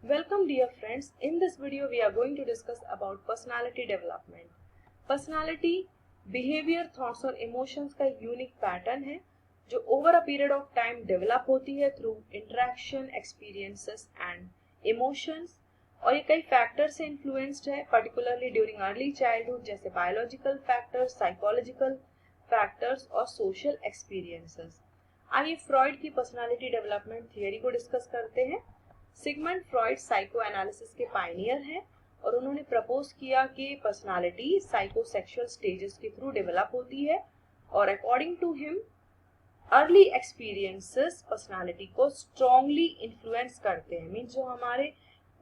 Welcome dear friends. In this video we are going to discuss about personality development. Personality behavior, thoughts और emotions का एक unique pattern है जो over a period of time develop होती है through interaction, experiences and emotions, और ये कई फैक्टर से इन्फ्लुएंस्ड है, पर्टिकुलरली ड्यूरिंग अर्ली चाइल्डहुड, जैसे बायोलॉजिकल फैक्टर्स, साइकोलॉजिकल फैक्टर्स और सोशल एक्सपीरियंसेस। आइए फ्रॉइड की पर्सनालिटी डेवलपमेंट थियरी को डिस्कस करते हैं। सिगमंड फ्रॉइड साइको एनालिसिस के पायनियर हैं और उन्होंने प्रपोज किया कि पर्सनालिटी साइकोसेक्सुअल स्टेजेस के थ्रू डेवलप होती है और according to him early experiences personality को स्ट्रांगली इन्फ्लुएंस करते हैं। मींस जो हमारे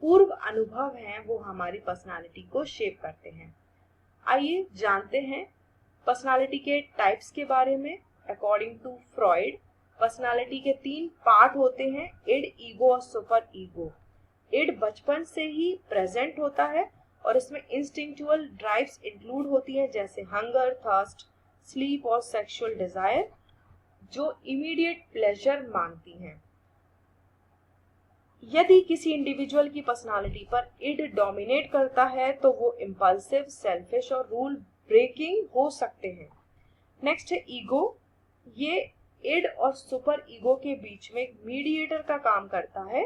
पूर्व अनुभव हैं वो हमारी पर्सनालिटी को शेप करते हैं। आइए जानते हैं पर्सनालिटी के टाइप्स के बारे में। अकॉर्डिंग टू फ्रॉइड पर्सनालिटी के 3 पार्ट होते हैं, इड, ईगो और सुपर ईगो। इड बचपन से ही प्रेजेंट होता है और इसमें इंस्टिंक्चुअल ड्राइव्स इंक्लूड होती हैं, जैसे हंगर, थर्स्ट, स्लीप और सेक्सुअल डिजायर, जो इमीडिएट प्लेजर मांगती हैं। यदि किसी इंडिविजुअल की पर्सनालिटी पर इड डोमिनेट करता है तो वो इंपल्सिव, सेल्फिश और रूल ब्रेकिंग हो सकते हैं। नेक्स्ट है ईगो। ये इड और सुपर ईगो के बीच में मीडिएटर का काम करता है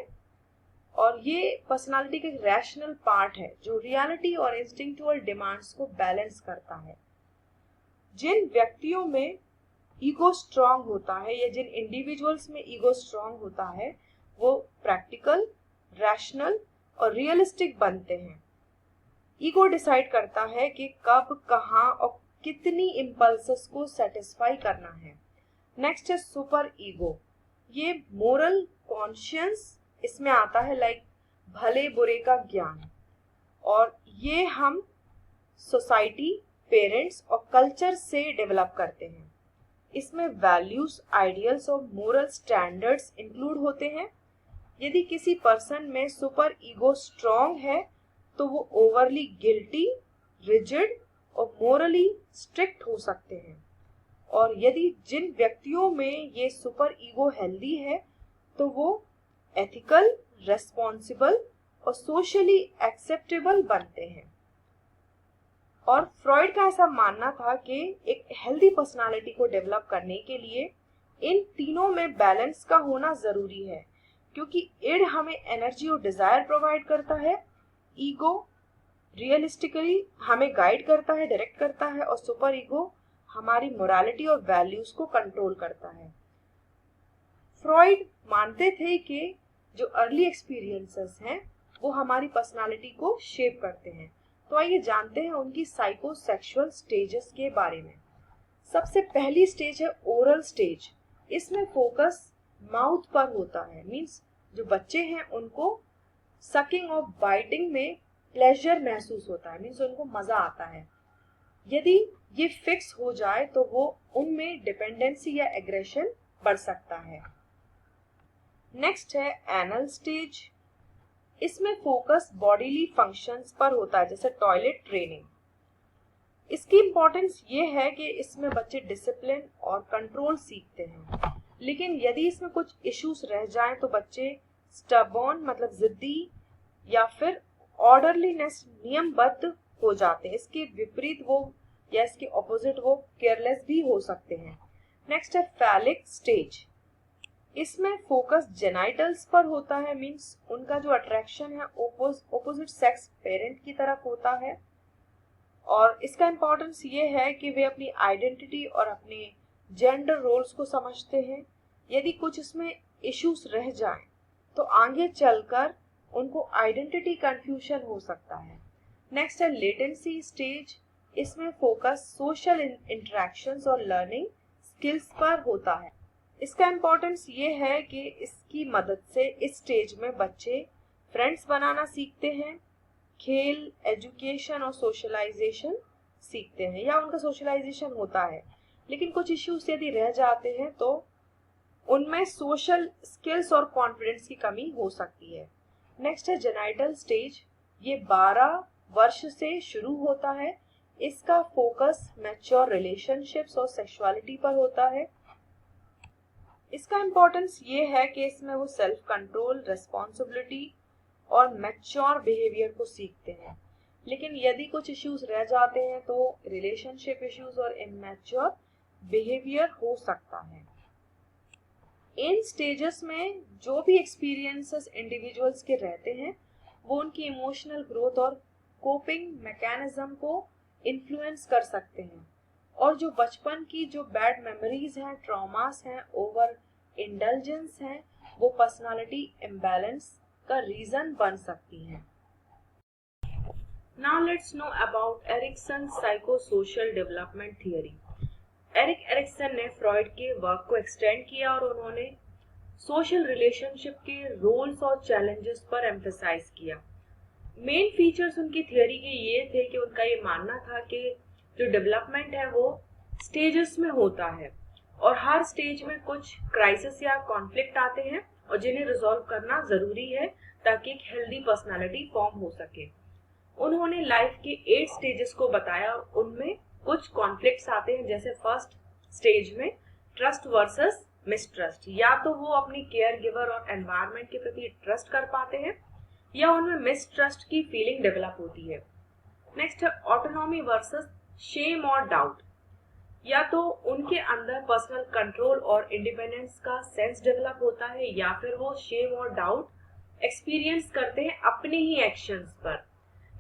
और ये पर्सनालिटी का रैशनल पार्ट है जो रियलिटी और इंस्टिंक्चुअल डिमांड्स को बैलेंस करता है। जिन व्यक्तियों में ईगो स्ट्रांग होता है या जिन इंडिविजुअल्स में ईगो स्ट्रांग होता है वो प्रैक्टिकल, रैशनल और रियलिस्टिक बनते हैं। ईगो डिसाइड करता है कि कब, कहाँ और कितनी इम्पल्सेस को सेटिस्फाई करना है। नेक्स्ट है सुपर ईगो। ये मोरल कॉन्शियंस इसमें आता है, लाइक भले बुरे का ज्ञान, और ये हम सोसाइटी, पेरेंट्स और कल्चर से डेवलप करते हैं। इसमें वैल्यूज, आइडियल्स और मोरल स्टैंडर्ड्स इंक्लूड होते हैं। यदि किसी पर्सन में सुपर ईगो स्ट्रॉन्ग है तो वो ओवरली गिल्टी, रिजिड और मोरली स्ट्रिक्ट हो सकते हैं, और यदि जिन व्यक्तियों में ये सुपर ईगो हेल्दी है तो वो एथिकल, रेस्पॉन्सिबल और सोशली एक्सेप्टेबल बनते हैं। और फ्रॉइड का ऐसा मानना था कि एक हेल्दी पर्सनालिटी को डेवलप करने के लिए इन तीनों में बैलेंस का होना जरूरी है, क्योंकि इड हमें एनर्जी और डिजायर प्रोवाइड करता है, ईगो रियलिस्टिकली हमें गाइड करता है, डायरेक्ट करता है, और सुपर ईगो हमारी मोरालिटी और वैल्यूज को कंट्रोल करता है। फ्रॉइड मानते थे कि जो अर्ली एक्सपीरियंसेस हैं वो हमारी पर्सनालिटी को शेप करते हैं। तो आइए जानते हैं उनकी साइकोसेक्सुअल स्टेजेस के बारे में। सबसे पहली स्टेज है ओरल स्टेज। इसमें फोकस माउथ पर होता है। मींस जो बच्चे हैं उनको सकिंग और बाइटिंग में प्लेजर महसूस होता है, मींस उनको मजा आता है। यदि ये फिक्स हो जाए तो वो उनमें डिपेंडेंसी या एग्रेशन बढ़ सकता है। नेक्स्ट है एनल स्टेज। इसमें फोकस बॉडीली फंक्शंस पर होता है, जैसे टॉयलेट ट्रेनिंग। इसकी इंपॉर्टेंस ये है कि इसमें बच्चे डिसिप्लिन और कंट्रोल सीखते हैं, लेकिन यदि इसमें कुछ इश्यूज रह जाएं तो बच्चे स्टबॉर्न मतलब जिद्दी या फिर ऑर्डरलीनेस नियमबद्ध हो जाते हैं। इसके विपरीत वो या इसके ऑपोजिट वो केयरलेस भी हो सकते हैं। नेक्स्ट है फैलिक स्टेज। इसमें फोकस जेनाइटल्स पर होता है, मींस उनका जो अट्रैक्शन है ऑपोजिट सेक्स पेरेंट की तरफ होता है, और इसका इंपॉर्टेंस ये है कि वे अपनी आइडेंटिटी और अपने जेंडर रोल्स को समझते हैं। यदि कुछ इसमें इश्यूज रह जाएं तो आगे चलकर उनको आइडेंटिटी कंफ्यूजन हो सकता है। नेक्स्ट है लेटेंसी स्टेज। इसमें फोकस सोशल इंटरेक्शंस और लर्निंग स्किल्स पर होता है। इसका इंपॉर्टेंस ये है कि इसकी मदद से इस स्टेज में बच्चे फ्रेंड्स बनाना सीखते हैं, खेल, एजुकेशन और सोशलाइजेशन सीखते हैं, या उनका सोशलाइजेशन होता है। लेकिन कुछ इश्यूज यदि रह जाते हैं तो उनमें सोशल स्किल्स और कॉन्फिडेंस की कमी हो सकती है। नेक्स्ट है जेनाइटल स्टेज। ये 12 वर्ष से शुरू होता है। इसका फोकस मैच्योर रिलेशनशिप्स और सेक्सुअलिटी पर होता है। इसका इंपॉर्टेंस ये है कि इसमें वो सेल्फ कंट्रोल, रेस्पॉन्सिबिलिटी और मैच्योर बिहेवियर को सीखते हैं। लेकिन यदि कुछ इश्यूज रह जाते हैं तो रिलेशनशिप इश्यूज और इमैच्योर बिहेवियर हो सकता है। इन स्टेजेस में जो भी एक्सपीरियंसेस इंडिविजुअल्स के रहते हैं वो उनकी इमोशनल ग्रोथ और कोपिंग मैकेनिज्म को इन्फ्लुएंस कर सकते हैं, और जो बचपन की जो बैड मेमोरीज हैं, ट्रॉमास हैं, ओवर इंडल्जेंस हैं, वो पर्सनालिटी इम्बैलेंस का रीजन बन सकती हैं। Now let's know about Erikson psychosocial development theory. Erik Erikson ने फ्रॉइड के वर्क को एक्सटेंड किया और उन्होंने सोशल रिलेशनशिप के रोल्स और चैलेंजेस पर एम्फसाइज किया। मेन फीचर्स उनकी थियरी के ये थे कि उनका ये मानना था कि जो डेवलपमेंट है वो स्टेजेस में होता है और हर स्टेज में कुछ क्राइसिस या कॉन्फ्लिक्ट आते हैं और जिन्हें रिजॉल्व करना जरूरी है ताकि एक हेल्दी पर्सनालिटी फॉर्म हो सके। उन्होंने लाइफ के 8 स्टेजेस को बताया, उनमें कुछ कॉन्फ्लिक्ट्स आते हैं, जैसे फर्स्ट स्टेज में ट्रस्ट वर्सेस मिसट्रस्ट, या तो वो अपनी केयर गिवर और एनवायरनमेंट के प्रति ट्रस्ट कर पाते हैं या उनमें मिसट्रस्ट की फीलिंग डेवलप होती है। नेक्स्ट है ऑटोनॉमी वर्सेस शेम और डाउट, या तो उनके अंदर पर्सनल कंट्रोल और इंडिपेंडेंस का सेंस डेवलप होता है या फिर वो शेम और डाउट एक्सपीरियंस करते हैं अपने ही एक्शंस पर।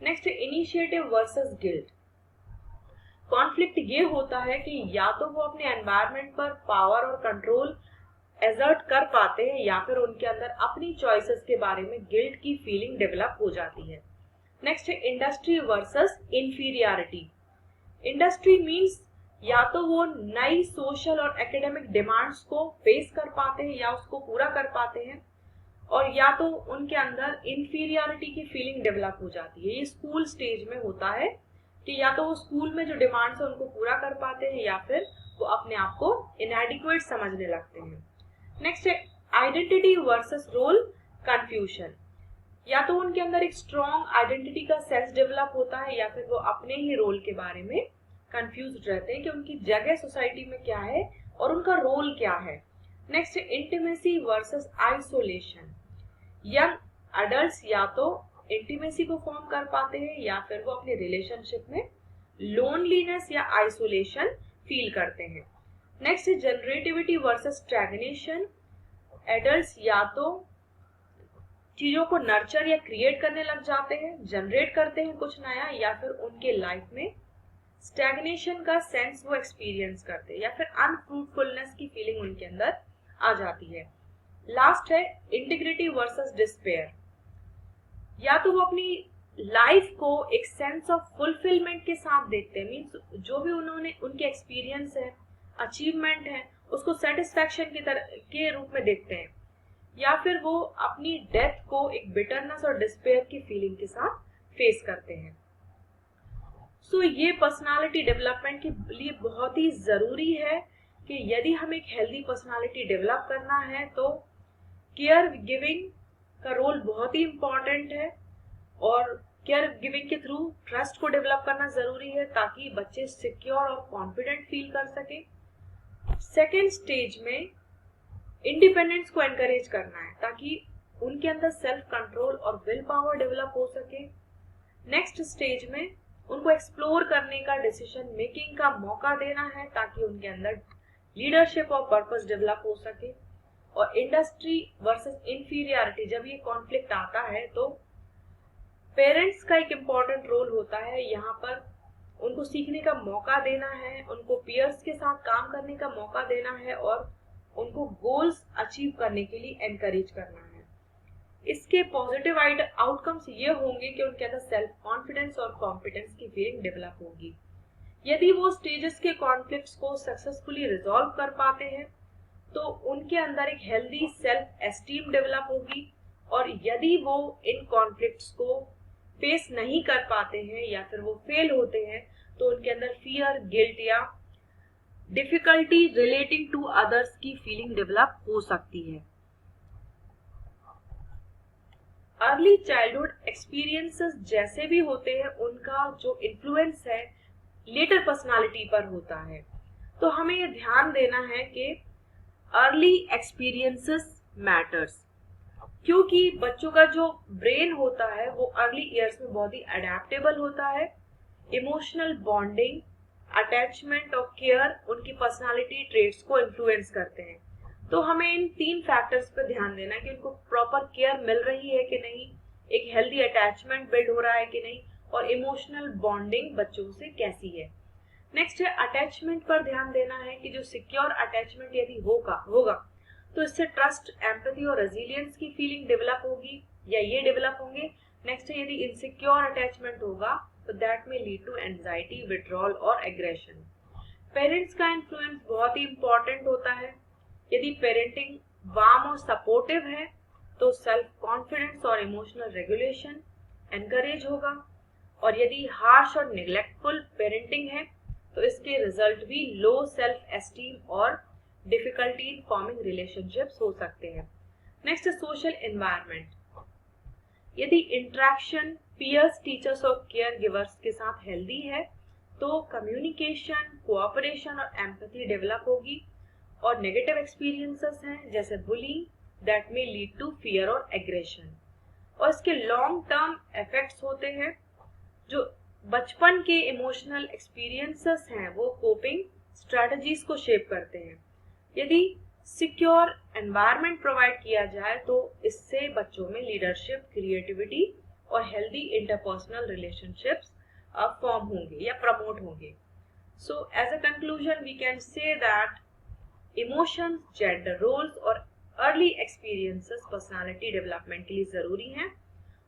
नेक्स्ट है इनिशिएटिव वर्सेस गिल्ट। कॉन्फ्लिक्ट ये होता है कि या तो वो अपने एनवायरनमेंट पर पावर और कंट्रोल एजर्ट कर पाते हैं या फिर उनके अंदर अपनी चॉइसेस के बारे में गिल्ट की फीलिंग डेवलप हो जाती है। नेक्स्ट है industry versus inferiority. Industry means या तो वो नई सोशल और एकेडमिक डिमांड्स को फेस कर पाते हैं या उसको पूरा कर पाते हैं, और या तो उनके अंदर इंफीरियरिटी की फीलिंग डेवलप हो जाती है। ये स्कूल स्टेज में होता है कि या तो वो स्कूल में जो डिमांड्स है उनको पूरा कर पाते हैं या फिर वो अपने आप को इनएडिक्वेट समझने लगते हैं। नेक्स्ट है आइडेंटिटी वर्सेस रोल कंफ्यूजन। या तो उनके अंदर एक स्ट्रॉन्ग आइडेंटिटी का सेंस डेवलप होता है या फिर वो अपने ही रोल के बारे में कंफ्यूज रहते हैं कि उनकी जगह सोसाइटी में क्या है और उनका रोल क्या है। नेक्स्ट है intimacy versus isolation. Young adults या तो इंटीमेसी को फॉर्म कर पाते हैं या फिर वो अपने रिलेशनशिप में लोनलीनेस या आइसोलेशन फील करते हैं। नेक्स्ट है जनरेटिविटी वर्सेस स्टैग्नेशन। एडल्ट्स या तो चीजों को नर्चर या क्रिएट करने लग जाते हैं, जनरेट करते हैं कुछ नया, या फिर उनके लाइफ में स्टैग्नेशन का सेंस वो एक्सपीरियंस करते हैं या फिर अनफ्रूटफुलनेस की फीलिंग उनके अंदर आ जाती है। लास्ट है इंटीग्रिटी वर्सेस डिस्पेयर। या तो वो अपनी लाइफ को एक सेंस ऑफ फुलफिलमेंट के साथ देखते हैं, मींस जो भी उन्होंने उनके एक्सपीरियंस है, अचीवमेंट है, उसको सेटिस्फैक्शन की तरह के रूप में देखते हैं, या फिर वो अपनी डेथ को एक बिटरनेस और डिस्पेयर की फीलिंग के साथ फेस करते हैं। सो ये पर्सनालिटी डेवलपमेंट के लिए बहुत ही जरूरी है कि यदि हमें एक हेल्दी पर्सनालिटी डेवलप करना है तो केयर गिविंग का रोल बहुत ही इंपॉर्टेंट है, और केयर गिविंग के थ्रू ट्रस्ट को डेवलप करना जरूरी है ताकि बच्चे सिक्योर और कॉन्फिडेंट फील कर सके। सेकेंड स्टेज में इंडिपेंडेंस को एनकरेज करना है ताकि उनके अंदर सेल्फ कंट्रोल और विल पावर डेवलप हो सके। नेक्स्ट स्टेज में उनको एक्सप्लोर करने का, डिसीजन मेकिंग का मौका देना है ताकि उनके अंदर लीडरशिप और पर्पस डेवलप हो सके। और इंडस्ट्री वर्सेस इंफीरियरिटी, जब ये कॉन्फ्लिक्ट आता है तो पेरेंट्स का एक इम्पॉर्टेंट रोल होता है। यहाँ पर उनको सीखने का मौका देना है, उनको पीयर्स के साथ काम करने का मौका देना है और उनको गोल्स अचीव करने के लिए एनकरेज करना है। इसके पॉजिटिव आउटकम्स ये होंगे कि उनके अंदर सेल्फ कॉन्फिडेंस और कॉम्पिटेंस की फीलिंग डेवलप होगी। यदि वो स्टेजेस के कॉन्फ्लिक्ट्स को सक्सेसफुली रिजॉल्व कर पाते हैं तो उनके अंदर एक हेल्दी सेल्फ एस्टीम डेवलप होगी, और यदि वो इन कॉन्फ्लिक्ट्स को फेस नहीं कर पाते हैं या फिर वो फेल होते हैं तो उनके अंदर फियर, गिल्ट या डिफिकल्टी रिलेटिंग टू अदर्स की फीलिंग डेवलप हो सकती है। अर्ली चाइल्डहुड एक्सपीरियंसेस जैसे भी होते हैं उनका जो इन्फ्लुएंस है लेटर पर्सनालिटी पर होता है, तो हमें ये ध्यान देना है कि अर्ली एक्सपीरियंसेस मैटर्स। क्योंकि बच्चों का जो ब्रेन होता है वो अर्ली ईयर्स में बहुत ही अडेप्टेबल होता है। इमोशनल बॉन्डिंग, अटैचमेंट और केयर उनकी पर्सनालिटी ट्रेट्स को इन्फ्लुएंस करते हैं। तो हमें इन 3 फैक्टर्स पर ध्यान देना है कि उनको प्रॉपर केयर मिल रही है कि नहीं, एक हेल्दी अटैचमेंट बिल्ड हो रहा है कि नहीं, और इमोशनल बॉन्डिंग बच्चों से कैसी है। नेक्स्ट है अटैचमेंट पर ध्यान देना है कि जो सिक्योर अटैचमेंट यदि होगा तो इससे ट्रस्ट, एम्पैथी और रेजिलियंस की फीलिंग डेवलप होगी या ये डेवलप होंगे। नेक्स्ट है यदि इनसिक्योर अटैचमेंट होगा तो दैट में लीड टू एंजाइटी, विड्रॉल और एग्रेशन। पेरेंट्स का इन्फ्लुएंस बहुत ही इंपॉर्टेंट होता है। यदि पेरेंटिंग वार्म और सपोर्टिव है तो सेल्फ कॉन्फिडेंस और इमोशनल रेगुलेशन एनकरेज होगा, और यदि हार्श और निग्लेक्टफुल पेरेंटिंग है तो इसके रिजल्ट भी लो सेल्फ एस्टीम और डिफिकल्टी इन फॉर्मिंग रिलेशनशिप्स हो सकते हैं। Next social environment. यदि इंटरेक्शन पीयर्स, टीचर्स और केयर गिवर्स के साथ हेल्दी है तो कम्युनिकेशन, कोऑपरेशन और एम्पैथी डेवलप होगी। और नेगेटिव एक्सपीरियंसेस हैं जैसे बुलिंग, दैट में लीड टू फियर और एग्रेशन, और इसके लॉन्ग टर्म इफेक्ट्स होते हैं। जो बचपन के इमोशनल एक्सपीरियंसेस हैं वो कोपिंग स्ट्रेटजीज को शेप करते हैं। यदि सिक्योर एनवायरनमेंट प्रोवाइड किया जाए तो इससे बच्चों में लीडरशिप, क्रिएटिविटी और हेल्दी इंटरपर्सनल रिलेशनशिप्स फॉर्म होंगे या प्रमोट होंगे। So as a conclusion we can say that emotions, gender roles और अर्ली एक्सपीरियंसेस पर्सनालिटी डेवलपमेंट के लिए जरूरी हैं,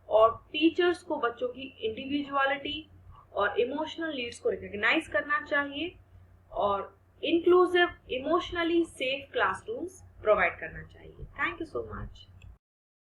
और टीचर्स को बच्चों की इंडिविजुअलिटी और इमोशनल नीड्स को रिकॉग्नाइज करना चाहिए और inclusive, emotionally safe classrooms provide करना चाहिए। Thank you so much.